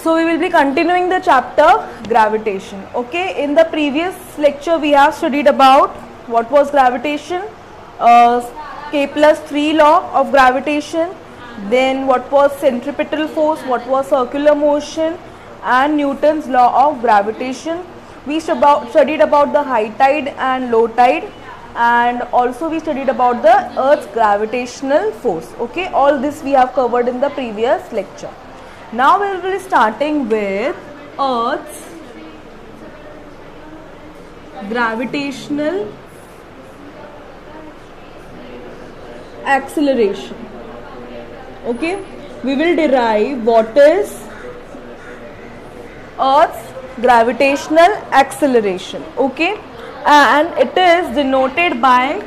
So we will be continuing the chapter gravitation. Okay, in the previous lecture we have studied about what was gravitation, K+3 law of gravitation, then what was centripetal force, what was circular motion, and Newton's law of gravitation. We studied about the high tide and low tide, and also we studied about the Earth's gravitational force. Okay, all this we have covered in the previous lecture. Now we will be starting with Earth's gravitational acceleration. Okay, we will derive what is Earth's gravitational acceleration. Okay, and it is denoted by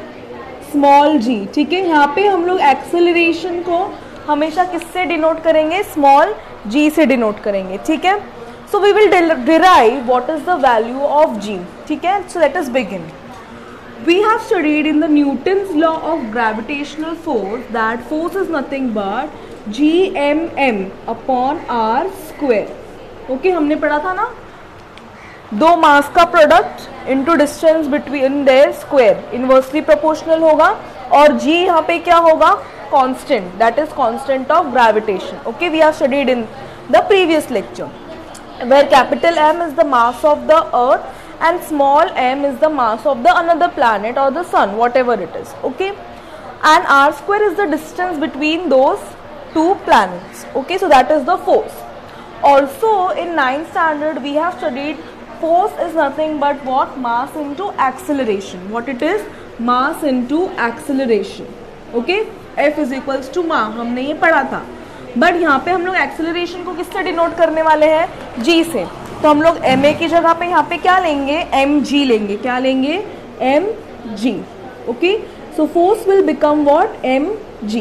small g. ठीक है, यहाँ पे हम लोग acceleration को हमेशा किससे denote करेंगे? स्मॉल g से डिनोट करेंगे. ठीक है, so we will derive what is the value of g. ठीक है, so let us begin. We have studied in the Newton's law of gravitational force that force is nothing but gmm upon r square. Okay, हमने पढ़ा था ना, दो mass का product into distance between their square inversely proportional होगा, और g यहाँ पे क्या होगा? Constant, that is constant of gravitation. Okay, we have studied in the previous lecture where capital M is the mass of the earth and small m is the mass of the another planet or the sun, whatever it is. Okay, and r square is the distance between those two planets. Okay, so that is the force. Also in 9th standard we have studied force is nothing but what? Mass into acceleration. What it is? Mass into acceleration. Okay, F is equals to ma, हमने ये पढ़ा था. But यहाँ पे हम लोग acceleration को किससे डिनोट करने वाले हैं? g से. तो हम लोग ma की जगह पे यहाँ पे क्या लेंगे? mg लेंगे. क्या लेंगे? mg. Okay, so force will become what? mg.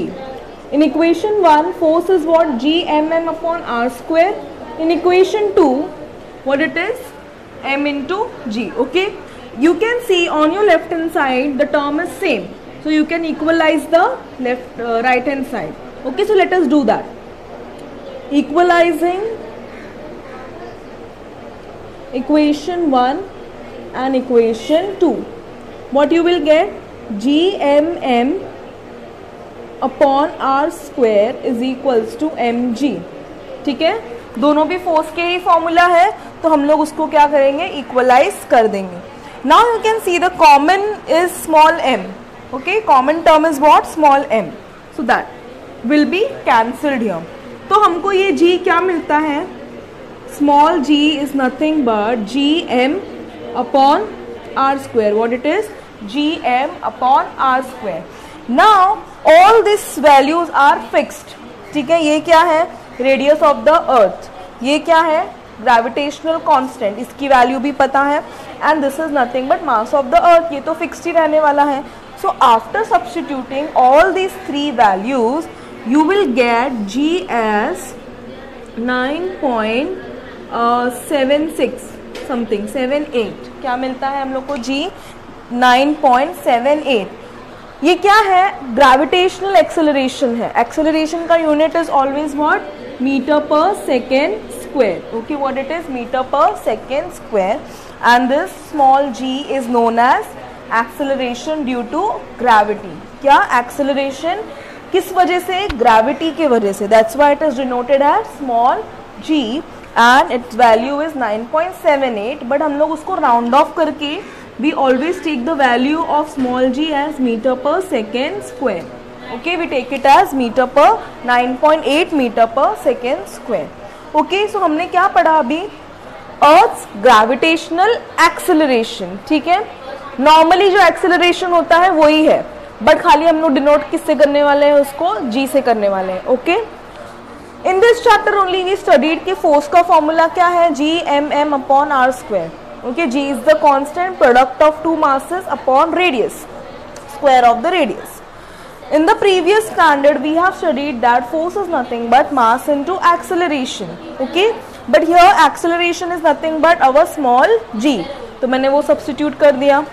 In equation 1 force is what? gmm upon r square. In equation 2 what it is? m into g. Okay, you can see on your left hand side the term is same, so you can equalize the right hand side. Okay, so let us do that. Equalizing equation 1 and equation 2, what you will get? gmm upon r square is equals to mg. ठीक है, दोनों भी force के ही formula है, तो हम लोग उसको क्या करेंगे? इक्वलाइज कर देंगे. Now you can see the common is small m. Okay, common term is what? Small m. So that will be cancelled here. तो हमको ये g क्या मिलता है? Small g is nothing but gm upon r square. What it is? gm upon r square. Now all this values are fixed. ठीक है, ये क्या है? Radius of the earth. ये क्या है? ग्रेविटेशनल कांस्टेंट, इसकी वैल्यू भी पता है. And this is nothing but mass of the earth. ये तो फिक्स्ड ही रहने वाला है. So after substituting all these three values you will get g as 9.76 something 78. क्या मिलता है हम लोग को? g 9.78. ये क्या है? ग्रेविटेशनल एक्सेलरेशन है. एक्सेलरेशन का unit is always what? Meter पर second square. Okay, what it is? Meter पर second square. And this small g is known as acceleration due to gravity. क्या? एक्सेलरेशन किस वजह से? ग्रेविटी के वजह से. That's why it is denoted as small g and it's value is 9.78. But हम लोग उसको राउंड ऑफ करके we always take the value of small g as meter पर second square. Okay, we take it as meter per 9.8 meter पर second square. Okay, सो हमने क्या पढ़ा अभी? Earth's gravitational acceleration. ठीक है, नॉर्मली जो एक्सेलरेशन होता है वही है, बट खाली हम लोग डिनोट किससे करने वाले हैं? उसको g से करने वाले हैं. Okay, in this chapter only we studied कि फोर्स का फॉर्मूला क्या है? gmm upon r square. Okay, g is the constant product of two masses upon radius, square of the radius. In the previous standard we have studied that force is nothing but mass into acceleration. Okay, but here acceleration is nothing but our small g, तो मैंने वो substitute कर दिया.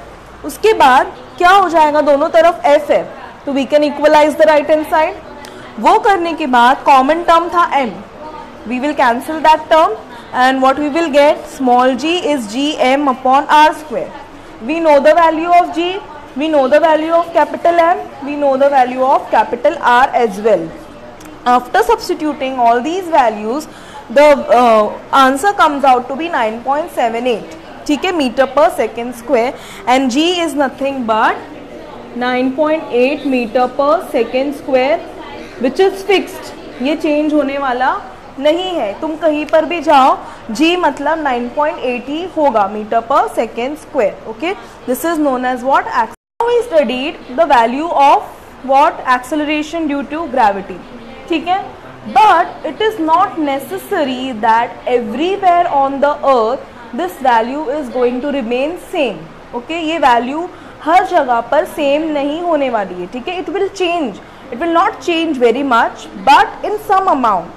उसके बाद क्या हो जाएगा? दोनों तरफ f है, तो we can equalise the right hand side. वो करने के बाद कॉमन टर्म था m. we will cancel that term, and what we will get, small g is gm upon r square. We know the value of g, we know the value of capital M, we know the value of capital R as well. After substituting all these values, the answer comes out to be 9.78, ठीक है, meter पर second square, and g is nothing but 9.8 meter पर second square, which is fixed, ये change होने वाला नहीं है. तुम कहीं पर भी जाओ, g मतलब 9.8 ही होगा मीटर पर second square. Okay, this is known as what. We studied the value of what, acceleration due to gravity, ठीक है. But it is not necessary that everywhere on the earth this value is going to remain same. Okay, ये value हर जगह पर same नहीं होने वाली है, ठीक है. It will change, it will not change very much, but in some amount,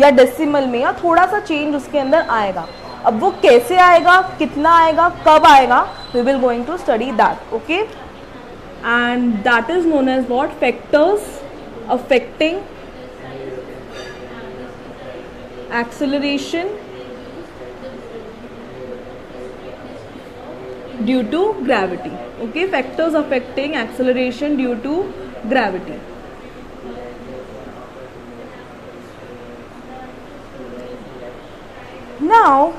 या डेसिमल में या थोड़ा सा चेंज उसके अंदर आएगा. अब वो कैसे आएगा, कितना आएगा, कब आएगा, we will going to study that. Okay, and that is known as what, factors affecting acceleration due to gravity. Okay, factors affecting acceleration due to gravity. Now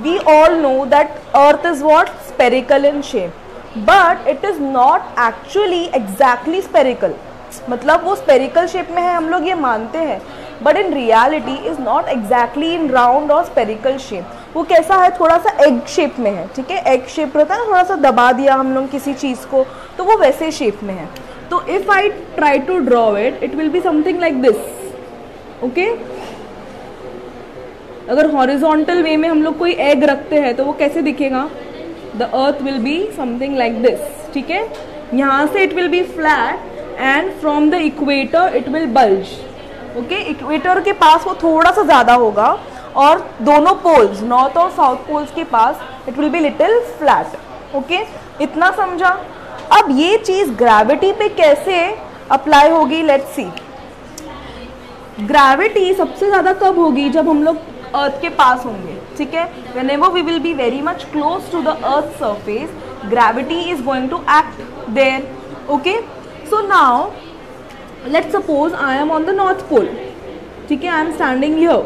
we all know that earth is what, spherical in shape, but it is not actually exactly spherical. मतलब वो spherical shape में है, हम लोग ये मानते हैं, but in reality is not exactly in round और स्पेरिकल शेप. वो कैसा है, थोड़ा सा एग शेप में है, ठीक है. एग शेप रहता है ना, थोड़ा सा दबा दिया हम लोग किसी चीज़ को, तो वो वैसे शेप में है. तो if I try to draw it, it will be something like this. Okay, अगर हॉरिजॉन्टल वे में हम लोग कोई एग रखते हैं तो वो कैसे दिखेगा, the earth will be something like this, ठीक है. यहाँ से it will be flat and from the equator it will bulge. Okay, equator के पास वो थोड़ा सा ज़्यादा होगा, और दोनों पोल्स, नॉर्थ और साउथ पोल्स के पास it will be little flat. Okay, इतना समझा. अब ये चीज़ ग्रेविटी पे कैसे अप्लाई होगी, लेट्स सी. ग्रेविटी सबसे ज़्यादा कब होगी, जब हम लोग अर्थ के पास होंगे, ठीक है. Whenever we will be very much close to the earth surface, gravity is going to act there. Okay, so now let's suppose I am on the north pole, ठीक है. I am standing here.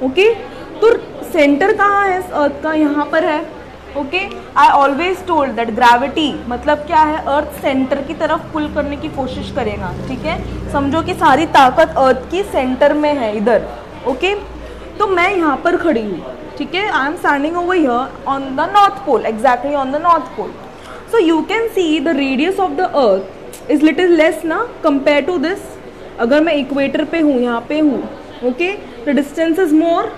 okay, तो centre कहाँ है इस अर्थ का, यहाँ पर है. Okay, I always told that gravity मतलब क्या है, अर्थ सेंटर की तरफ पुल करने की कोशिश करेगा, ठीक है. समझो कि सारी ताकत अर्थ की सेंटर में है, इधर. ओके, तो मैं यहाँ पर खड़ी हूँ, ठीक है. I am standing over here on the north pole, exactly on the north pole. So you can see the radius of the earth is little less ना कंपेयर टू दिस. अगर मैं इक्वेटर पे हूँ, यहाँ पे हूँ, okay, the distance is more,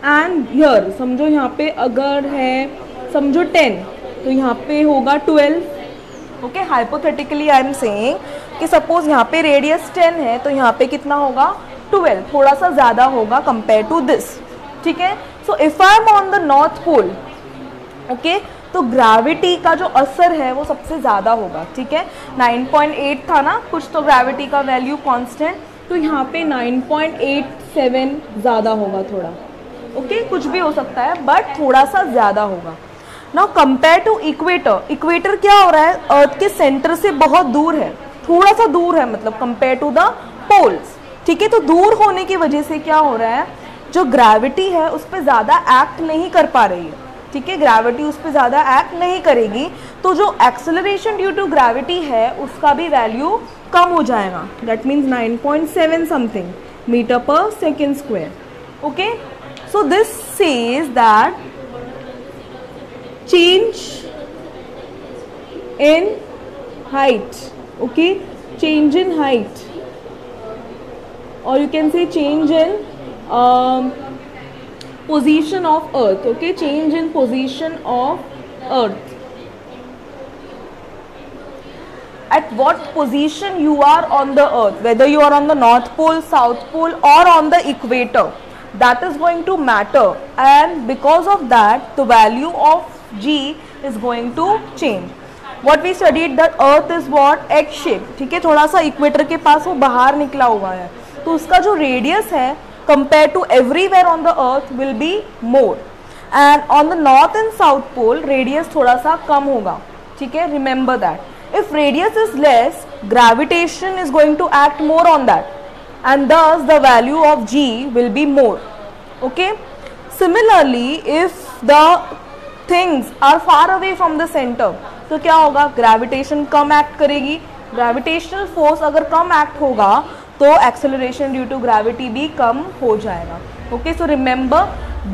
and here समझो यहाँ पे अगर है, समझो 10, तो यहाँ पे होगा 12. Okay, hypothetically I am saying कि सपोज यहाँ पे रेडियस 10 है, तो यहाँ पे कितना होगा, 12, थोड़ा सा ज़्यादा होगा कंपेयर टू दिस, ठीक है. So if I am on the north pole, okay, तो ग्रेविटी का जो असर है वो सबसे ज़्यादा होगा, ठीक है. 9.8 था ना कुछ, तो ग्रेविटी का वैल्यू कांस्टेंट, तो यहाँ पे 9.87 ज़्यादा होगा थोड़ा. ओके, कुछ भी हो सकता है, बट थोड़ा सा ज़्यादा होगा. Now compare to equator, equator क्या हो रहा है, अर्थ के सेंटर से बहुत दूर है, थोड़ा सा दूर है, मतलब कंपेयर टू द पोल्स, ठीक है. तो दूर होने की वजह से क्या हो रहा है, जो ग्रेविटी है उस पर ज़्यादा एक्ट नहीं कर पा रही है, ठीक है. ग्रेविटी उस पर ज़्यादा एक्ट नहीं करेगी, तो जो एक्सेलरेशन ड्यू टू ग्रेविटी है उसका भी वैल्यू कम हो जाएगा. दैट मीन्स 9.7 समथिंग मीटर पर second square. Okay, so this says that change in height, okay, change in height, और you can say change in position of earth. Okay, change in position of earth. At what position you are on the earth, whether you are on the north pole, south pole, or on the equator, that is going to matter, and because of that the value of g is going to change. What we studied that earth is what, egg shape, ठीक है. थोड़ा सा equator के पास वो बाहर निकला हुआ है, तो उसका जो रेडियस है compared to everywhere on the earth will be more, and on the north and south pole radius थोड़ा सा कम होगा, ठीक है. Remember that if radius is less, gravitation is going to act more on that, and thus the value of G will be more. Okay. Similarly, if the things are far away from the center, तो क्या होगा, gravitation कम act करेगी. Gravitational force अगर कम act होगा तो acceleration due to gravity भी कम हो जाएगा. Okay, so remember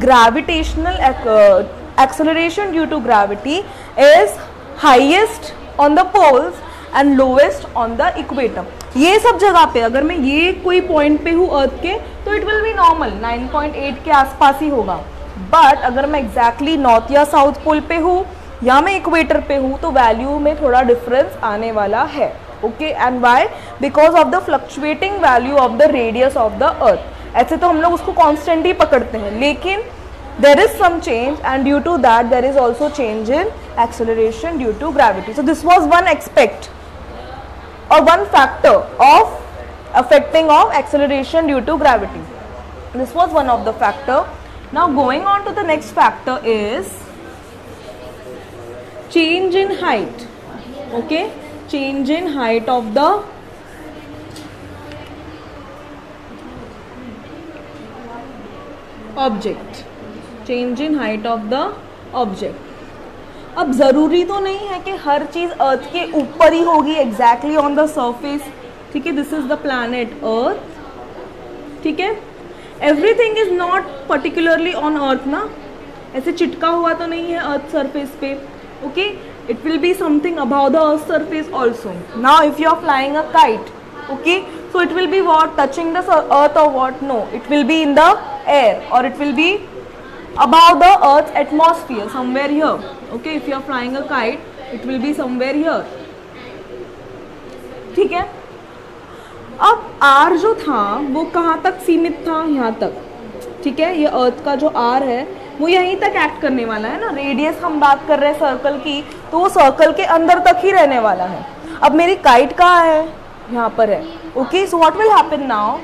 gravitational acceleration due to gravity is highest on the poles and lowest on the equator. ये सब जगह पे अगर मैं ये कोई पॉइंट पे हूँ अर्थ के तो इट विल बी नॉर्मल 9.8 के आसपास ही होगा. बट अगर मैं एग्जैक्टली नॉर्थ या साउथ पोल पे हूँ या मैं इक्वेटर पे हूँ तो वैल्यू में थोड़ा डिफरेंस आने वाला है. Okay, and why, because of the fluctuating value of the radius of the earth. ऐसे तो हम लोग उसको कॉन्स्टेंट ही पकड़ते हैं, लेकिन there is some change, and due to that there is also change in acceleration due to gravity. So this was one aspect or one factor of affecting of acceleration due to gravity. This was one of the factor. Now going on to the next factor is change in height. Okay, change in height of the object. Change in height of the object. अब ज़रूरी तो नहीं है कि हर चीज़ अर्थ के ऊपर ही होगी exactly on the surface. ठीक है, this is the planet earth. ठीक है, everything is not particularly on earth ना, ऐसे चिटका हुआ तो नहीं है अर्थ सरफेस पे. Okay, it will be something about the earth surface also. Now if you are flying a kite, okay, so it will be what, touching the earth or what? No, it will be in the air, or it will be above the earth's atmosphere, somewhere here. Okay, if you are flying a kite, it will be somewhere here. ठीक है. अब R जो था वो कहाँ तक सीमित था, यहाँ तक. ठीक है, ये अर्थ का जो R है वो यहीं तक एक्ट करने वाला है ना. रेडियस हम बात कर रहे हैं सर्कल की, तो वो सर्कल के अंदर तक ही रहने वाला है. अब मेरी काइट कहाँ है, यहाँ पर है. Okay, so what will happen now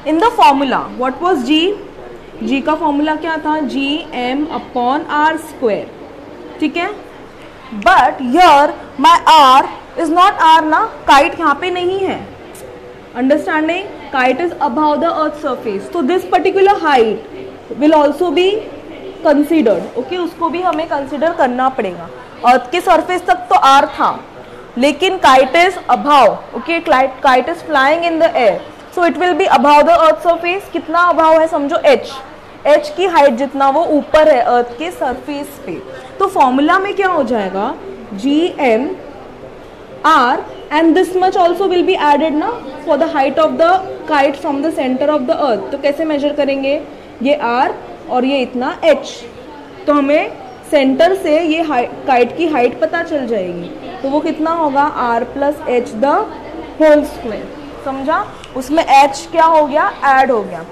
in the formula, what was G का फॉर्मूला क्या था, Gm/r². ठीक है, but here my R is not R ना, काइट यहाँ पे नहीं है. Understanding, kite is above the earth surface, तो this particular height will also be considered. Okay, उसको भी हमें कंसिडर करना पड़ेगा. अर्थ के सरफेस तक तो R था, लेकिन kite is above. Okay, kite is flying in the air, so it will be above the earth surface. कितना अबाउ है समझो, h की हाइट जितना वो ऊपर है अर्थ के सरफेस पे. तो फॉर्मूला में क्या हो जाएगा, Gm R and this much also will be added ना for the height of the kite from the centre of the earth. तो कैसे मेजर करेंगे, ये R और ये इतना h, तो हमें सेंटर से ये काइट की हाइट पता चल जाएगी. तो वो कितना होगा, R+h². समझा, उसमें h क्या हो गया, ऐड हो गया.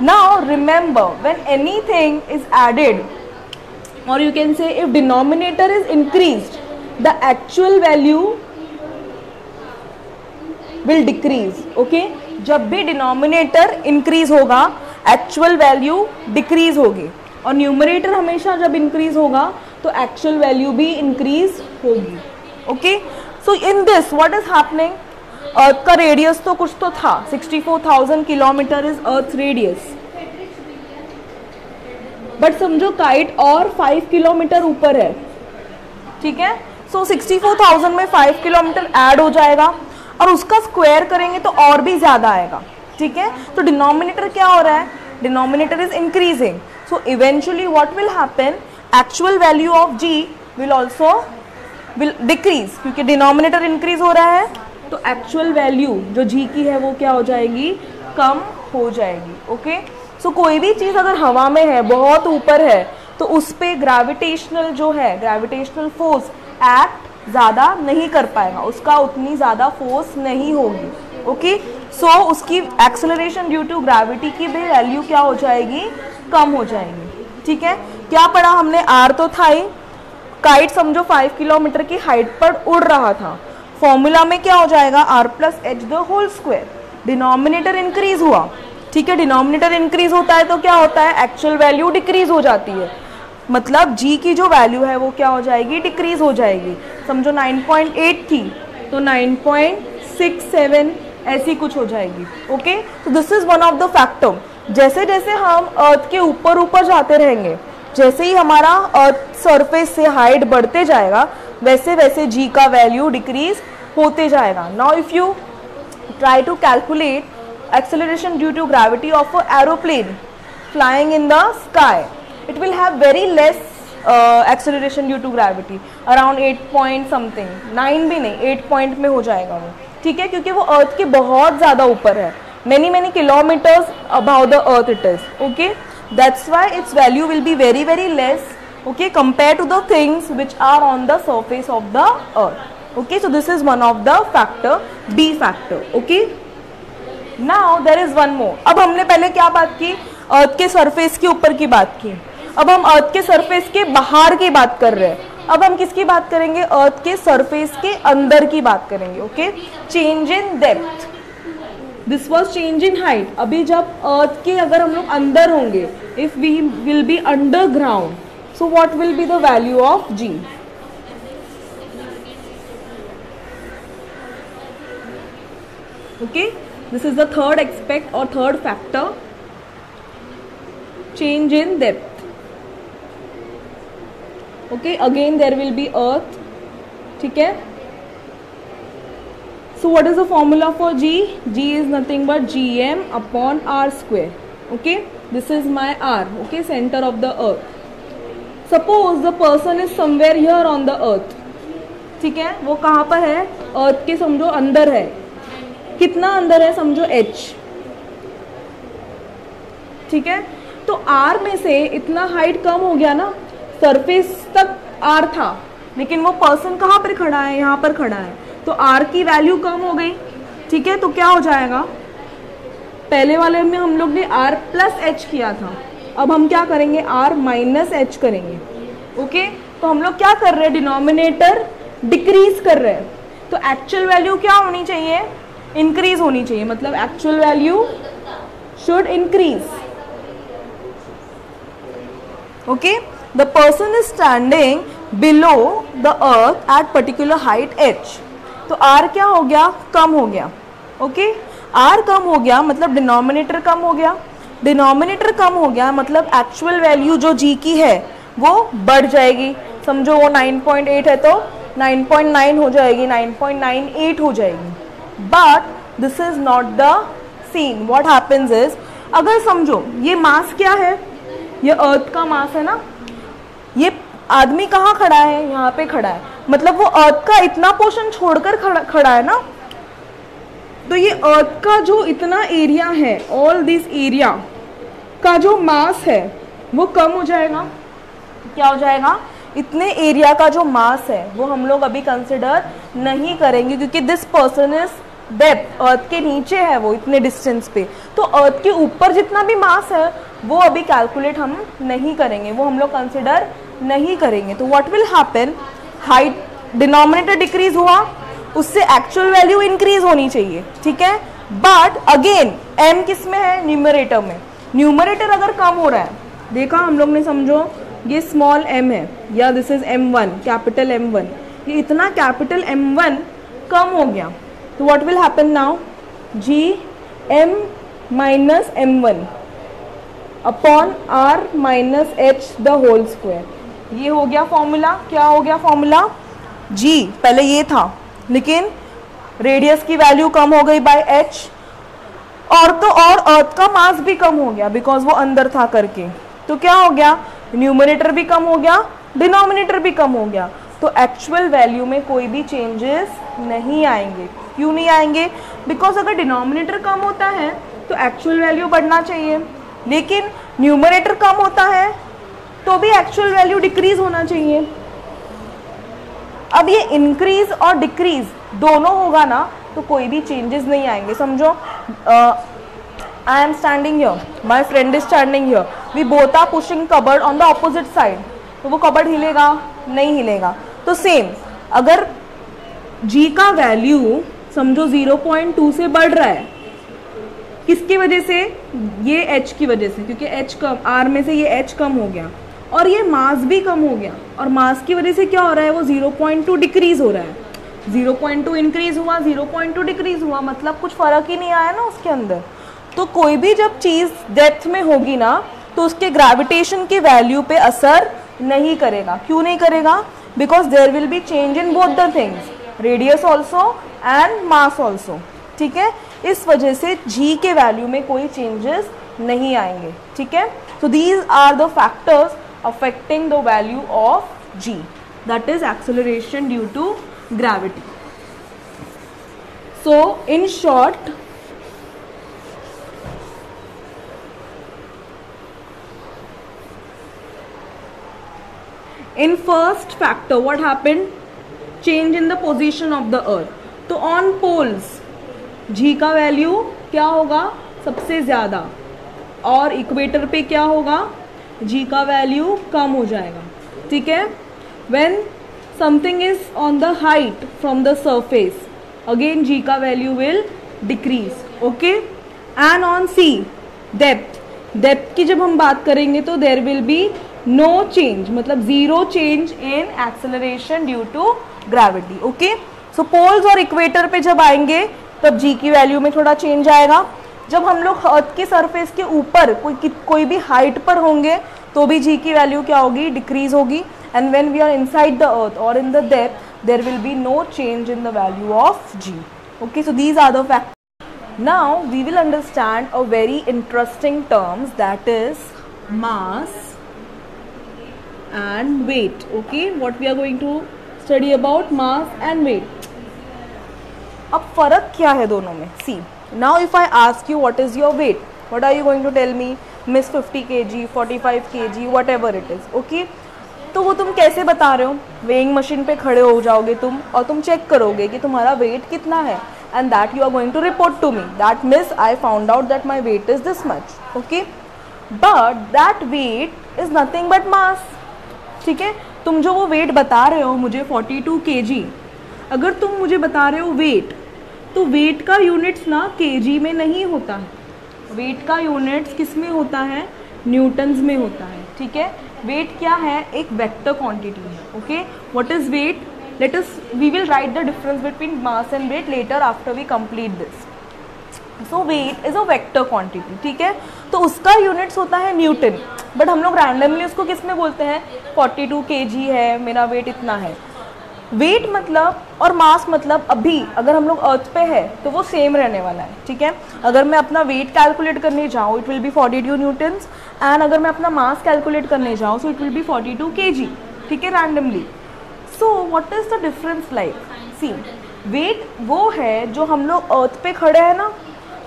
Now remember, when anything is added, और you can say if denominator is increased, the actual value will decrease. Okay, जब भी डिनोमिनेटर इंक्रीज होगा एक्चुअल वैल्यू डिक्रीज होगी, और न्यूमरेटर हमेशा जब इंक्रीज होगा तो एक्चुअल वैल्यू भी इंक्रीज होगी. Okay, so in this what is happening, earth का रेडियस तो कुछ तो था, 64,000 kilometre is earth radius. But समझो काइट और 5 किलोमीटर ऊपर है. ठीक है, सो 64,000 में 5 किलोमीटर ऐड हो जाएगा और उसका स्क्वायर करेंगे तो और भी ज्यादा आएगा. ठीक है, तो डिनोमिनेटर क्या हो रहा है, denominator is increasing. So eventually what will happen, actual value of G will also will decrease, क्योंकि डिनोमिनेटर इंक्रीज हो रहा है तो एक्चुअल वैल्यू जो G की है वो क्या हो जाएगी, कम हो जाएगी. ओके, सो कोई भी चीज़ अगर हवा में है, बहुत ऊपर है, तो उस पर ग्रेविटेशनल जो है, ग्रेविटेशनल फोर्स एक्ट ज़्यादा नहीं कर पाएगा, उसका उतनी ज़्यादा फोर्स नहीं होगी. ओके, सो उसकी एक्सेलरेशन ड्यू टू ग्रेविटी की भी वैल्यू क्या हो जाएगी, कम हो जाएगी. ठीक है, क्या पढ़ा हमने, R तो था ही, काइट समझो 5 किलोमीटर की हाइट पर उड़ रहा था. फॉर्मूला में क्या हो जाएगा, R+h². डिनोमिनेटर इंक्रीज हुआ, ठीक है, डिनोमिनेटर इंक्रीज होता है तो क्या होता है, एक्चुअल वैल्यू डिक्रीज हो जाती है, मतलब जी की जो वैल्यू है वो क्या हो जाएगी, डिक्रीज हो जाएगी। समझो 9.8 थी तो 9.67 ऐसी कुछ हो जाएगी। ओके, तो this is one of the factor. जैसे जैसे हम अर्थ के ऊपर ऊपर जाते रहेंगे, जैसे ही हमारा अर्थ सरफेस से हाइट बढ़ते जाएगा, वैसे वैसे जी का वैल्यू डिक्रीज होते जाएगा। Now if you try to calculate acceleration due to gravity of a aeroplane flying in the sky, it will have very less acceleration due to gravity, around 8 point something, 9 भी नहीं 8 point में हो जाएगा वो, ठीक है, क्योंकि वो अर्थ के बहुत ज़्यादा ऊपर है, many kilometers above the earth it is. Okay, that's why its value will be very less, okay, compared to the things which are on the surface of the earth. Okay, so this is one of the factor, B factor. Okay, now there is one more. अब हमने पहले क्या बात की, अर्थ के surface के ऊपर की बात की, अब हम अर्थ के सरफेस के बाहर की बात कर रहे हैं। अब हम किसकी बात करेंगे, अर्थ के सरफेस के अंदर की बात करेंगे। Okay, change in depth, this was change in height. अभी जब अर्थ के अगर हम लोग अंदर होंगे, if we will be underground, so what will be the value of g. Okay, this is the third aspect or third factor, change in depth. Okay, again there will be earth, ठीक है। So what is the formula for G? G is nothing but gm upon r square. Okay, this is my r, okay, center of the earth. Suppose the person is somewhere here on the earth, ठीक है, वो कहाँ पर है, earth के समझो अंदर है, कितना अंदर है, समझो h, ठीक है, तो r में से इतना हाइट कम हो गया ना, सरफेस तक r था, लेकिन वो पर्सन कहाँ पर खड़ा है, यहाँ पर खड़ा है, तो r की वैल्यू कम हो गई, ठीक है, तो क्या हो जाएगा, पहले वाले में हम लोग ने r प्लस h किया था, अब हम क्या करेंगे, r माइनस h करेंगे। ओके, तो हम लोग क्या कर रहे हैं, डिनोमिनेटर डिक्रीज कर रहे हैं, तो एक्चुअल वैल्यू क्या होनी चाहिए, इंक्रीज होनी चाहिए, मतलब actual value should increase. Okay, the person is standing below the earth at particular height h, तो r क्या हो गया, कम हो गया। ओके, r कम हो गया मतलब डिनोमिनेटर कम हो गया, डिनोमिनेटर कम हो गया मतलब एक्चुअल वैल्यू जो g की है वो बढ़ जाएगी। समझो वो 9.8 है तो 9.9 हो जाएगी, 9.98 हो जाएगी। But this is not the scene. What happens is, अगर समझो ये मास क्या है, ये अर्थ का मास है ना, ये आदमी कहाँ खड़ा है, यहाँ पे खड़ा है, मतलब वो अर्थ का इतना पोर्शन छोड़कर खड़ा है ना, तो ये अर्थ का जो इतना एरिया है, ऑल दिस एरिया का जो मास है वो कम हो जाएगा। क्या हो जाएगा, इतने एरिया का जो मास है वो हम लोग अभी कंसिडर नहीं करेंगे, क्योंकि दिस पर्सन इज डेप्थ, अर्थ के नीचे है वो इतने डिस्टेंस पे, तो अर्थ के ऊपर जितना भी मास है वो अभी कैलकुलेट हम नहीं करेंगे, वो हम लोग कंसिडर नहीं करेंगे। तो what will happen, height denominator decrease हुआ, उससे एक्चुअल वैल्यू इंक्रीज होनी चाहिए, ठीक है, बट अगेन m किस में है, न्यूमरेटर में। न्यूमरेटर अगर कम हो रहा है, देखा हम लोग ने, समझो ये स्मॉल m है या this is m1, capital M1, ये इतना कैपिटल M1 कम हो गया, तो what will happen now, g m minus M1 upon r minus h the whole square. ये हो गया फॉर्मूला। क्या हो गया फॉर्मूला, g पहले ये था लेकिन रेडियस की वैल्यू कम हो गई बाय h, और तो और अर्थ का मास भी कम हो गया बिकॉज वो अंदर था करके, तो क्या हो गया, न्यूमरेटर भी कम हो गया, डिनोमिनेटर भी कम हो गया, तो एक्चुअल वैल्यू में कोई भी चेंजेस नहीं आएंगे। क्यों नहीं आएंगे, बिकॉज अगर डिनोमिनेटर कम होता है तो एक्चुअल वैल्यू बढ़ना चाहिए, लेकिन न्यूमरेटर कम होता है तो भी एक्चुअल वैल्यू डिक्रीज होना चाहिए। अब ये इंक्रीज और डिक्रीज दोनों होगा ना तो कोई भी चेंजेस नहीं आएंगे। समझो I am standing here, my friend is standing here, we both are pushing cupboard on the opposite side, तो वो कबर्ड हिलेगा नहीं हिलेगा। तो सेम अगर g का वैल्यू समझो 0.2 से बढ़ रहा है, किसकी वजह से, ये h की वजह से, क्योंकि h कम, r में से ये h कम हो गया और ये मास भी कम हो गया, और मास की वजह से क्या हो रहा है, वो 0.2 डिक्रीज हो रहा है। 0.2 इंक्रीज हुआ, 0.2 डिक्रीज हुआ, मतलब कुछ फर्क ही नहीं आया ना उसके अंदर। तो कोई भी जब चीज़ डेप्थ में होगी ना तो उसके ग्रेविटेशन की वैल्यू पे असर नहीं करेगा। क्यों नहीं करेगा? Because there will be change in both the things, radius also and mass also. ठीक है, इस वजह से जी के वैल्यू में कोई चेंजेस नहीं आएंगे। ठीक है, so these are the factors affecting the value of g, that is acceleration due to gravity. So in short, in first factor what happened, change in the position of the earth. तो on poles g का value क्या होगा, सबसे ज्यादा, और equator पे क्या होगा, g का वैल्यू कम हो जाएगा। ठीक है, when something is on the height from the surface, again g का value will decrease. okay, and on sea depth की जब हम बात करेंगे तो there will be no change, मतलब zero change in acceleration due to gravity. okay, so poles और equator पे जब आएंगे तब g की वैल्यू में थोड़ा चेंज आएगा। जब हम लोग अर्थ के सरफेस के ऊपर कोई भी हाइट पर होंगे तो भी g की वैल्यू क्या होगी, डिक्रीज होगी। And when we are inside the earth or in the depth, there will be no change in the value of g. Okay, so these are the factors. Now we will understand a very interesting terms, that is mass and weight. Okay, what we are going to study about mass and weight. अब फर्क क्या है दोनों में? See, now if I ask you what is your weight, what are you going to tell me? Miss 50 kg, 45 kg, whatever it is. Okay, तो वो तुम कैसे बता रहे हो? वेइंग मशीन पे खड़े हो जाओगे तुम और तुम चेक करोगे कि तुम्हारा वेट कितना है, and that you are going to report to me that miss I found out that my weight is this much. Okay, but that weight is nothing but mass. ठीक है, तुम जो वो वेट बता रहे हो मुझे 42 kg, अगर तुम मुझे बता रहे हो वेट, तो वेट का यूनिट्स ना kg में नहीं होता है, वेट का यूनिट्स किस में होता है, न्यूटन्स में होता है. ठीक है, वेट क्या है, एक वेक्टर क्वांटिटी है. Okay, what is weight? Let us we will write the difference between mass and weight later after we complete this. So weight is a vector quantity. ठीक है, तो उसका यूनिट्स होता है न्यूटन, बट हम लोग randomly उसको किस में बोलते हैं, 42 kg है, मेरा वेट इतना है. वेट मतलब और मास मतलब अभी अगर हम लोग अर्थ पे है तो वो सेम रहने वाला है. ठीक है, अगर मैं अपना वेट कैलकुलेट करने जाऊँ it will be 42 newtons, and अगर मैं अपना मास कैलकुलेट करने जाऊँ so it will be 42 kg. ठीक है, randomly. So what is the difference like? See, weight वो है जो हम लोग अर्थ पे खड़े हैं ना,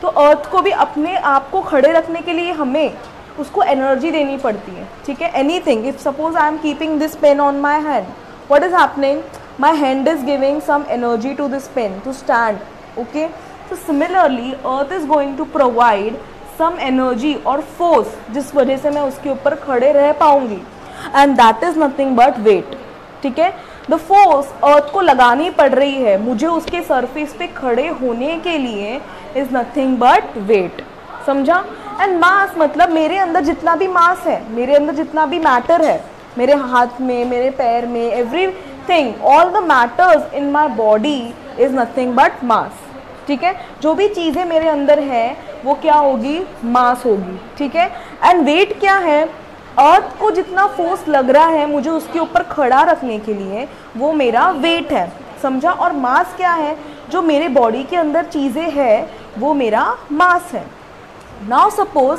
तो अर्थ को भी अपने आप को खड़े रखने के लिए हमें उसको एनर्जी देनी पड़ती है. ठीक है, anything, if suppose I am keeping this pain on my hand, what is happening, my hand is giving some energy to this pen to stand. Okay, so similarly earth is going to provide some energy और force जिस वजह से मैं उसके ऊपर खड़े रह पाऊंगी, and that is nothing but weight. ठीक है, the force earth को लगानी पड़ रही है मुझे उसके सरफेस पे खड़े होने के लिए is nothing but weight. समझा? and mass मतलब मेरे अंदर जितना भी मास है, मेरे अंदर जितना भी मैटर है, मेरे हाथ में, मेरे पैर में, everything, all the matters in my body is nothing but mass. ठीक है, जो भी चीज़ें मेरे अंदर है वो क्या होगी, मास होगी. ठीक है, एंड वेट क्या है, अर्थ को जितना फोर्स लग रहा है मुझे उसके ऊपर खड़ा रखने के लिए वो मेरा वेट है. समझा? और मास क्या है, जो मेरे बॉडी के अंदर चीज़ें है वो मेरा मास है. Now suppose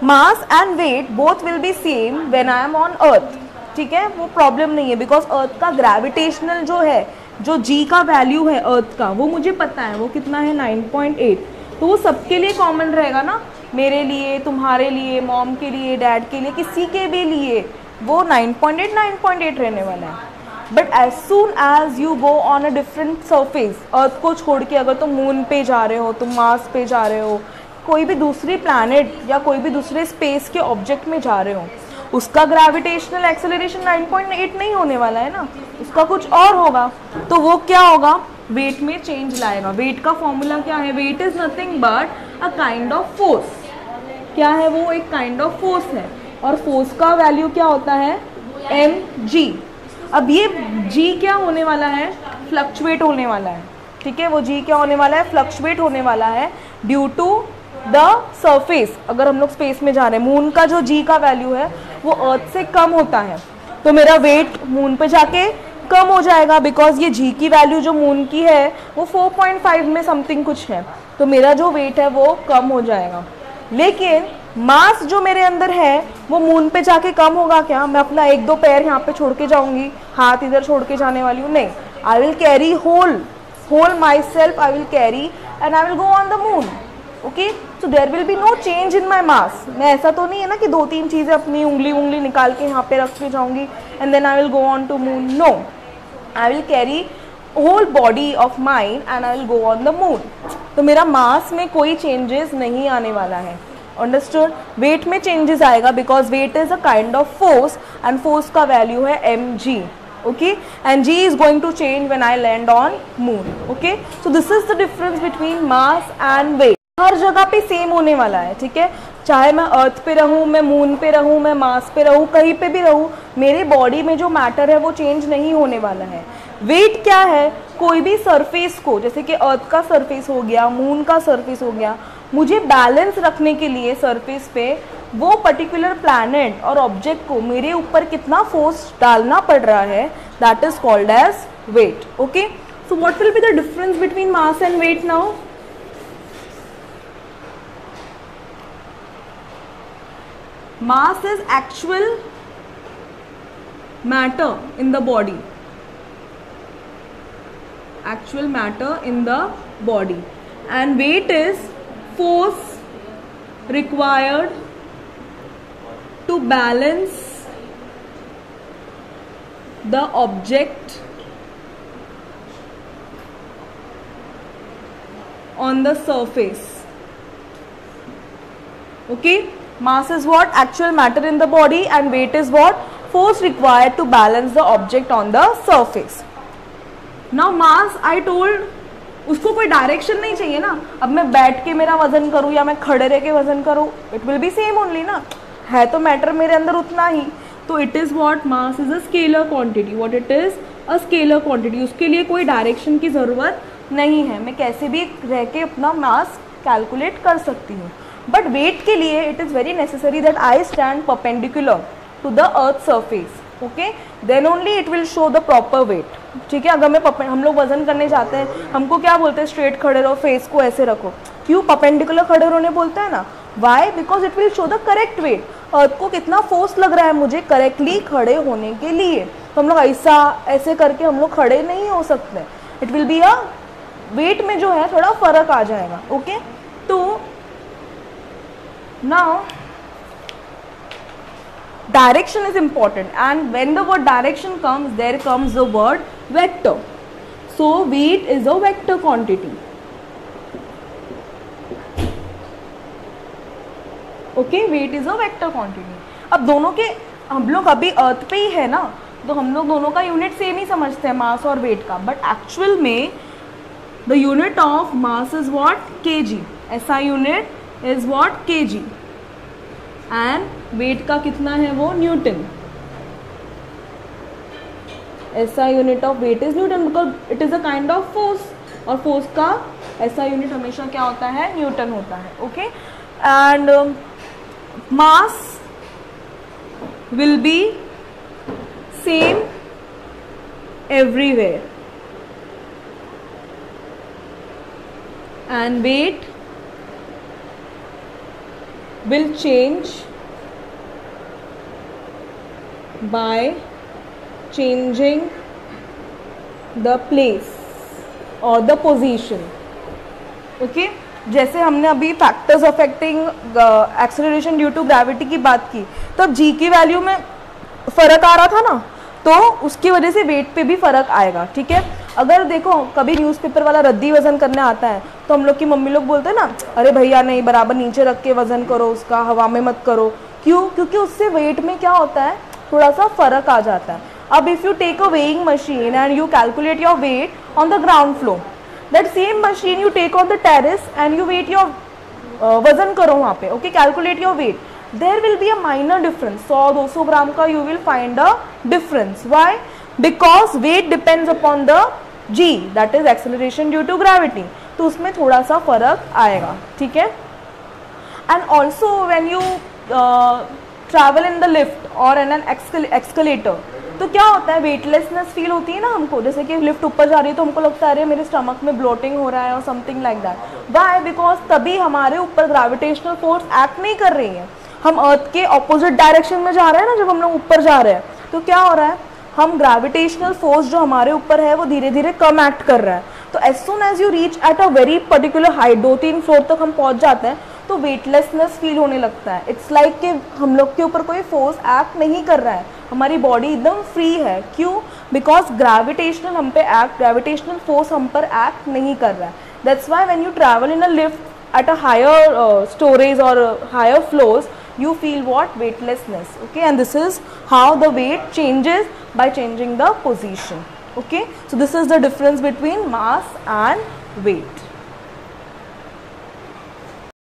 mass and weight both will be same when I am on earth. ठीक है, वो प्रॉब्लम नहीं है, बिकॉज अर्थ का ग्रेविटेशनल जो है, जो जी का वैल्यू है अर्थ का, वो मुझे पता है वो कितना है, 9.8. तो वो सबके लिए कॉमन रहेगा ना, मेरे लिए, तुम्हारे लिए, मॉम के लिए, डैड के लिए, किसी के भी लिए वो 9.8 रहने वाला है. But as soon as you go on a different surface, earth को छोड़ के अगर तुम मून पे जा रहे हो, तुम मार्स पे जा रहे हो, कोई भी दूसरी प्लैनेट या कोई भी दूसरे स्पेस के ऑब्जेक्ट में जा रहे हो, उसका ग्रेविटेशनल एक्सेलरेशन 9.8 नहीं होने वाला है ना, उसका कुछ और होगा. तो वो क्या होगा, वेट में चेंज लाएगा. वेट का फॉर्मूला क्या है, weight is nothing but a kind of force. क्या है वो, एक काइंड ऑफ फोर्स है, और फोर्स का वैल्यू क्या होता है, mg। अब ये g क्या होने वाला है, फ्लक्चुएट होने वाला है, ठीक है, वो g क्या होने वाला है, फ्लक्चुएट होने वाला है ड्यू टू द सरफेस। अगर हम लोग स्पेस में जा रहे हैं, मून का जो g का वैल्यू है वो अर्थ से कम होता है, तो मेरा वेट मून पे जाके कम हो जाएगा, बिकॉज ये g की वैल्यू जो मून की है वो 4.5 में समथिंग कुछ है, तो मेरा जो वेट है वो कम हो जाएगा। लेकिन मास जो मेरे अंदर है वो मून पे जाके कम होगा क्या, मैं अपना एक दो पैर यहाँ पे छोड़ के जाऊंगी, हाथ इधर छोड़ के जाने वाली हूँ, नहीं, I will carry whole myself, I will carry and I will go on the moon. Okay, so there will be no change in my mass. मैं ऐसा तो नहीं है ना कि दो तीन चीज़ें अपनी उंगली निकाल के यहाँ पे रख के जाऊंगी and then I will go on to moon, no, I will carry whole body of mine and I will go on the moon. तो मेरा मास में कोई चेंजेस नहीं आने वाला है, अंडरस्टूड। वेट में चेंजेस आएगा because weight is a kind of force and force का वैल्यू है mg, okay, and g is going to change when I land on moon, okay, so this is the difference between mass and weight। हर जगह पे same होने वाला है, ठीक है, चाहे मैं अर्थ पे रहूँ, मैं मून पे रहूँ, मैं मार्स पे रहूँ, कहीं पे भी रहूँ, मेरे बॉडी में जो मैटर है वो चेंज नहीं होने वाला है। वेट क्या है, कोई भी सरफेस को, जैसे कि अर्थ का सरफेस हो गया, मून का सरफेस हो गया, मुझे बैलेंस रखने के लिए सरफेस पे वो पर्टिकुलर प्लैनेट और ऑब्जेक्ट को मेरे ऊपर कितना फोर्स डालना पड़ रहा है, that is called as weight. Okay, so what will be the difference between mass and weight now? Mass is actual matter in the body, actual matter in the body, and weight is force required to balance the object on the surface. Okay, mass is what, actual matter in the body, and weight is what, force required to balance the object on the surface. Now mass I told, उसको कोई direction नहीं चाहिए ना, अब मैं बैठ के मेरा वजन करूँ या मैं खड़े रह के वजन करूँ, it will be same only ना, है तो मैटर मेरे अंदर उतना ही, तो it is what, mass is a scalar quantity, what it is, a scalar quantity, उसके लिए कोई डायरेक्शन की ज़रूरत नहीं है, मैं कैसे भी रह के अपना मास कैलकुलेट कर सकती हूँ। बट वेट के लिए it is very necessary that I stand perpendicular to the earth surface, okay, then only it will show the proper weight, ठीक है। अगर मैं हम लोग वजन करने जाते हैं, हमको क्या बोलते हैं, स्ट्रेट खड़े रहो, फेस को ऐसे रखो, क्यों, परपेंडिकुलर खड़े रहने बोलते हैं ना, why, because it will show the correct weight, earth को कितना फोर्स लग रहा है मुझे करेक्टली खड़े होने के लिए, तो हम लोग ऐसा ऐसे करके हम लोग खड़े नहीं हो सकते, it will be a weight में जो है थोड़ा फर्क आ जाएगा, ओके। तो now direction is important, and when the word direction comes, there comes the word vector, so weight is a vector quantity, okay, weight is a vector quantity। अब दोनों के, हम लोग अभी अर्थ पे ही है ना, तो हम लोग दोनों का यूनिट सेम ही समझते हैं, मास और वेट का, बट एक्चुअल में the unit of mass is what, kg, ऐसा unit is what, kg, and weight का कितना है वो, न्यूटन, ऐसा unit of weight is newton, because it is a kind of force, और फोर्स का ऐसा यूनिट हमेशा क्या होता है, न्यूटन होता है, okay. And mass will be same everywhere, and weight will change by changing the place or the position, okay। जैसे हमने अभी factors affecting acceleration due to gravity की बात की, तब जी की वैल्यू में फ़र्क आ रहा था ना, तो उसकी वजह से वेट पे भी फ़र्क आएगा, ठीक है। अगर देखो कभी न्यूज़पेपर वाला रद्दी वज़न करने आता है, तो हम लोग की मम्मी लोग बोलते हैं ना, अरे भैया नहीं, बराबर नीचे रख के वज़न करो उसका, हवा में मत करो, क्यों, क्योंकि उससे वेट में क्या होता है, थोड़ा सा फ़र्क आ जाता है। अब if you take a weighing machine and you calculate your weight on the ground floor, that same machine you take on the terrace and you weight your वजन करो वहाँ पे, okay, calculate your weight, there will be a minor difference, 100-200 gram का you will find a difference. Why? Because weight depends upon the g, that is acceleration due to gravity. तो उसमें थोड़ा सा फर्क आएगा, ठीक है. And also when you travel in the lift और इन एन एक्सकलेटर, तो क्या होता है, वेटलेसनेस फील होती है ना हमको, जैसे कि लिफ्ट ऊपर जा रही है तो हमको लगता है अरे मेरे स्टमक में ब्लोटिंग हो रहा है और something like that. Why? Because तभी हमारे ऊपर ग्रेविटेशनल फोर्स एक्ट नहीं कर रही है, हम अर्थ के ऑपोजिट डायरेक्शन में जा रहे हैं ना जब हम लोग ऊपर जा रहे हैं, तो क्या हो रहा है, हम ग्रेविटेशनल फोर्स जो हमारे ऊपर है वो धीरे धीरे कम एक्ट कर रहा है. तो as soon as you reach at a very particular height, 2-3 floor तक हम पहुंच जाते हैं, तो वेटलेसनेस फील होने लगता है. इट्स लाइक कि हम लोग के ऊपर कोई फोर्स एक्ट नहीं कर रहा है, हमारी बॉडी एकदम फ्री है. क्यों? बिकॉज ग्रेविटेशनल हम पे एक्ट, ग्रेविटेशनल फोर्स हम पर एक्ट नहीं कर रहा है. That's why when you travel in a lift at a higher storage और higher floors, you feel what? Weightlessness. Okay, and this is how the weight changes by changing the position. Okay, so this is the difference between mass and weight.